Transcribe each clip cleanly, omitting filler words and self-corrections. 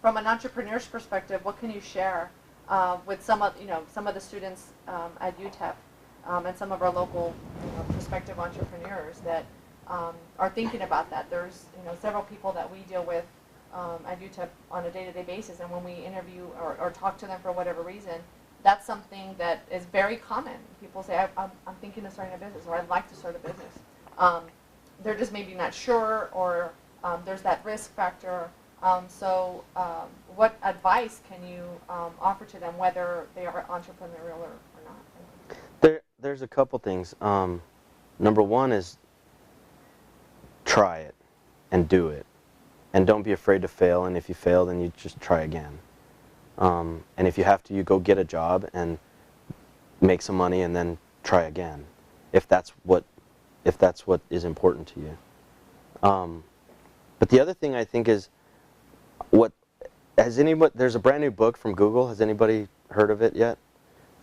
from an entrepreneur's perspective, what can you share with some of the students at UTEP and some of our local prospective entrepreneurs that are thinking about that? There's several people that we deal with at UTEP on a day-to-day basis, and when we interview or talk to them for whatever reason, that's something that is very common. People say, I'm thinking of starting a business, or I'd like to start a business. They're just maybe not sure, or there's that risk factor. So what advice can you offer to them, whether they are entrepreneurial or not? There's a couple things. Number one is try it and do it. And don't be afraid to fail, and if you fail, then you just try again. And if you have to, you go get a job and make some money and then try again, if that's what is important to you. But the other thing I think is, there's a brand new book from Google. Has anybody heard of it yet?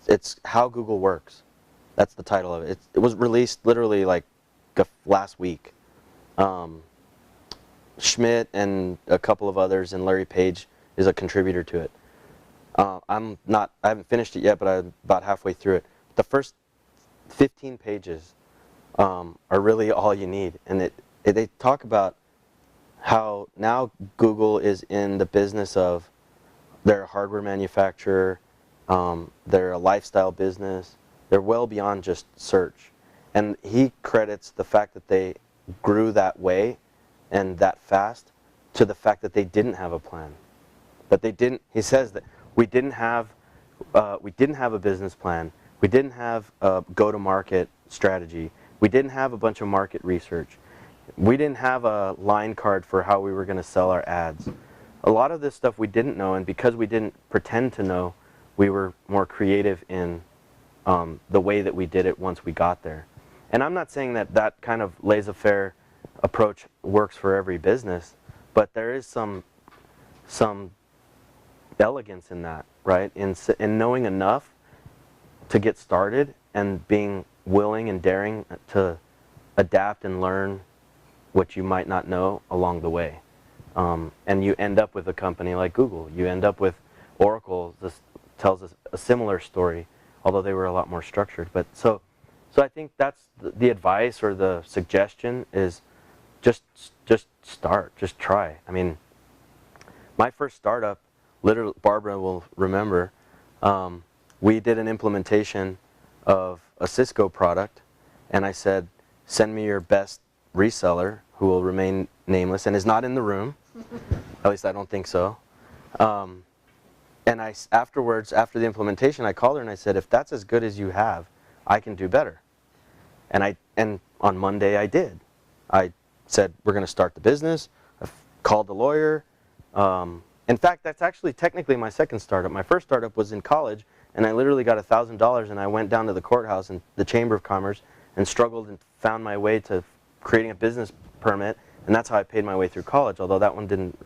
It's How Google Works. That's the title of it. It was released literally like last week. Schmidt and a couple of others, and Larry Page is a contributor to it. I haven't finished it yet, but I'm about halfway through it. The first 15 pages are really all you need, and they talk about how now Google is in the business of, they're a hardware manufacturer, they're a lifestyle business, they're well beyond just search. And he credits the fact that they grew that way and that fast to the fact that they didn't have a plan. He says that we didn't have a business plan, we didn't have a go-to-market strategy, we didn't have a bunch of market research, we didn't have a line card for how we were going to sell our ads. A lot of this stuff we didn't know, and because we didn't pretend to know, we were more creative in the way that we did it once we got there. And I'm not saying that kind of laissez-faire approach works for every business, but there is some elegance in that, right? In knowing enough to get started and being willing and daring to adapt and learn what you might not know along the way. And you end up with a company like Google. You end up with Oracle. This tells us a similar story, although they were a lot more structured. But so I think that's the advice or the suggestion is just start, just try. I mean, my first startup, literally, Barbara will remember, we did an implementation of a Cisco product, and I said, send me your best reseller who will remain nameless and is not in the room. At least I don't think so. And afterwards, after the implementation, I called her and I said, if that's as good as you have, I can do better. And on Monday I did. I said, we're going to start the business. I called the lawyer. In fact, that's actually technically my second startup. My first startup was in college, and I literally got $1,000, and I went down to the courthouse and the Chamber of Commerce and struggled and found my way to creating a business permit, and that's how I paid my way through college, although that one didn't.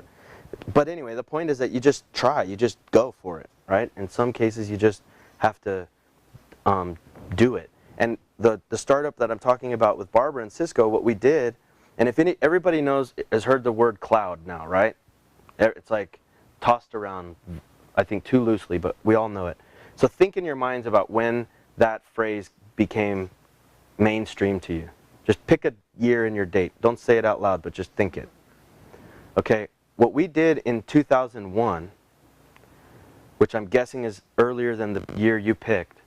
But anyway, the point is that you just try, you just go for it, right? In some cases, you just have to do it. And the startup that I'm talking about with Barbara and Cisco, what we did, and if everybody has heard the word cloud now, right? It's like tossed around, I think, too loosely, but we all know it. So think in your minds about when that phrase became mainstream to you. Just pick a year and your date. Don't say it out loud, but just think it. Okay, what we did in 2001, which I'm guessing is earlier than the year you picked,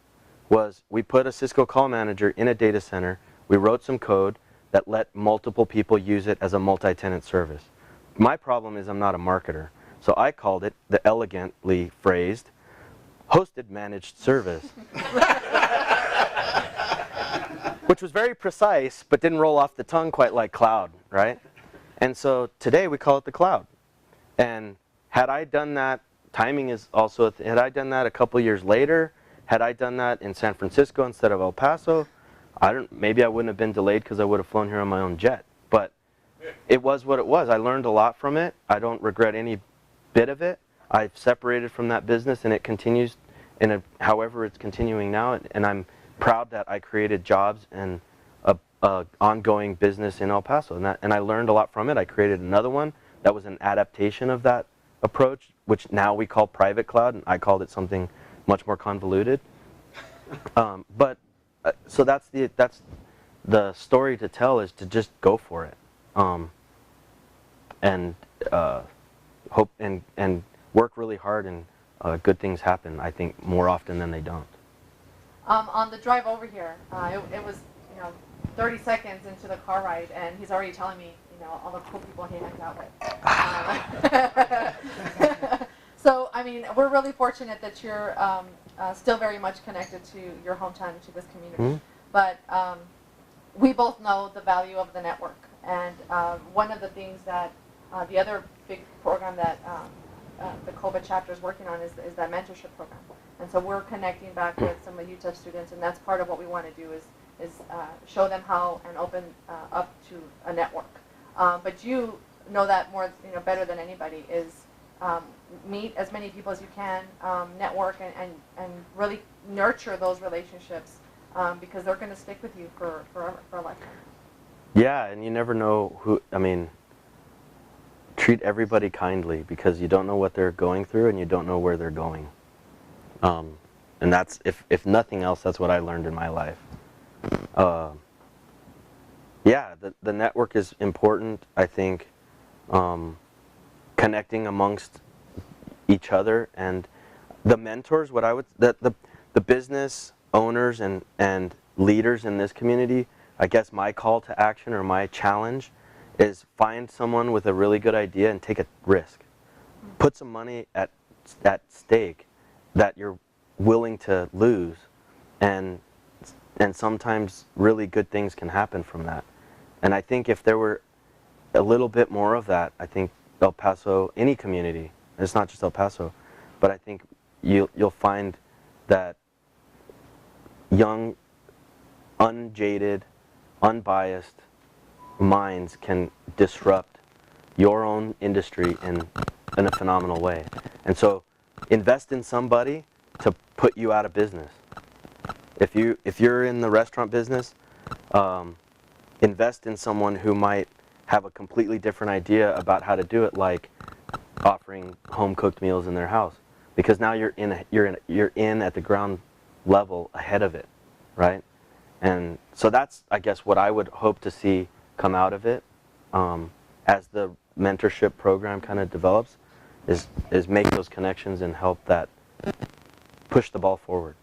was we put a Cisco call manager in a data center. We wrote some code that let multiple people use it as a multi-tenant service. My problem is I'm not a marketer, so I called it, the elegantly phrased, hosted managed service. Which was very precise, but didn't roll off the tongue quite like cloud, right? And so today we call it the cloud. And had I done that, timing is also, had I done that a couple years later, had I done that in San Francisco instead of El Paso, maybe I wouldn't have been delayed because I would have flown here on my own jet. But it was what it was. I learned a lot from it. I don't regret any bit of it. I've separated from that business, and it continues however it's continuing now. And I'm proud that I created jobs and a ongoing business in El Paso. And I learned a lot from it. I created another one that was an adaptation of that approach, which now we call private cloud, and I called it something much more convoluted. So that's the story to tell, is to just go for it, and hope and work really hard, and good things happen, I think, more often than they don't. On the drive over here, it was 30 seconds into the car ride, and he's already telling me all the cool people he hangs out with. So I mean, we're really fortunate that you're still very much connected to your hometown, to this community. Mm-hmm. But we both know the value of the network, and one of the things that the other big program that the COBA chapter is working on is that mentorship program. And so we're connecting back with some of the UTEP students, and that's part of what we want to do is show them how and open up to a network. But you know that more better than anybody is meet as many people as you can, network, and really nurture those relationships, because they're going to stick with you for a lifetime. Yeah, and you never know who. I mean, treat everybody kindly, because you don't know what they're going through, and you don't know where they're going. And that's, if nothing else, that's what I learned in my life. Yeah, the network is important. I think connecting amongst each other, and the mentors. What I would the business owners and leaders in this community. I guess my call to action, or my challenge, is find someone with a really good idea and take a risk. Put some money at stake that you're willing to lose, and sometimes really good things can happen from that. And I think if there were a little bit more of that, I think El Paso, any community, it's not just El Paso, but I think you'll find that young, unjaded, unbiased minds can disrupt your own industry in a phenomenal way. And so invest in somebody to put you out of business. If you're in the restaurant business, invest in someone who might have a completely different idea about how to do it, like offering home cooked meals in their house, because now you're in at the ground level ahead of it, right? And so that's, I guess, what I would hope to see come out of it, as the mentorship program kind of develops, is make those connections and help that push the ball forward.